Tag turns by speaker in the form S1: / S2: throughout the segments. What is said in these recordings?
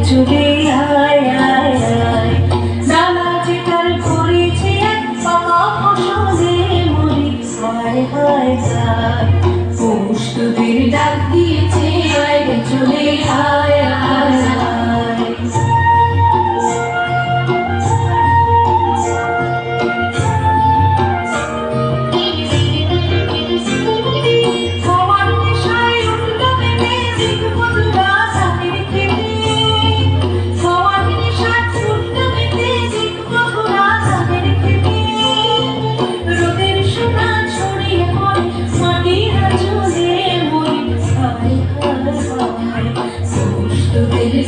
S1: চলে আয় আয় আয় নানা যেটার করেছে পাকা ফসলে মরি হায় হায় হায় পৌষ তোদের ডাক দিয়েছে আয় চলে আয় আয় আয়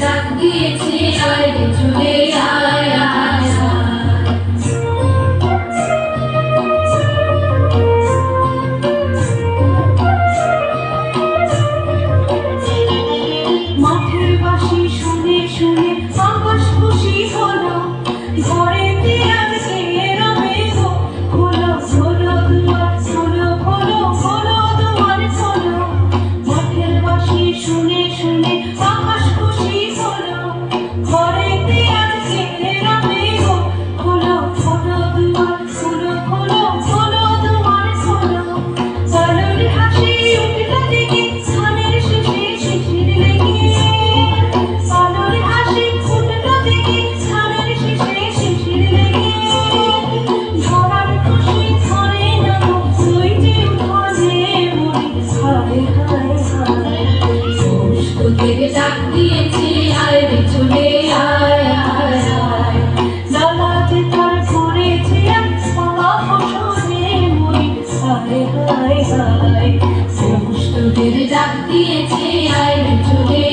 S1: ডাক দিয়েছে আয় চলে আয় আয় মাঠের বাঁশি শুনে শুনে আকাশ খুশি হলো ঘরেতে আজকে রবে গো খোলো খোলো দুয়ার খোলো খোলো খোলো দুয়ার খোলো মাঠের বাঁশি শুনে শুনে আকাশ খুশি হলো ঘরেতে আজকে রবে গো খোলো খোলো দুয়ার খোলো খোলো খোলো দুয়ার খোলো চালুর হাসি উঠলো দিকে ধানের শেষে শিশির লেগে চালুর হাসি উঠলো দিকে ধানের শেষে শিশির লেগে ধরার খুশি ধরে না তুই যে উঠোনে মরি হায় হায় হায় পৌষ তোদের ডাক দিয়েছে আয় রে চলে আয় আয় আয় নানা যে তার করেছে পাকা ফসলে মরি হায় হায় হায় পৌষ তোদের ডাক দিয়েছে আয় রে চলে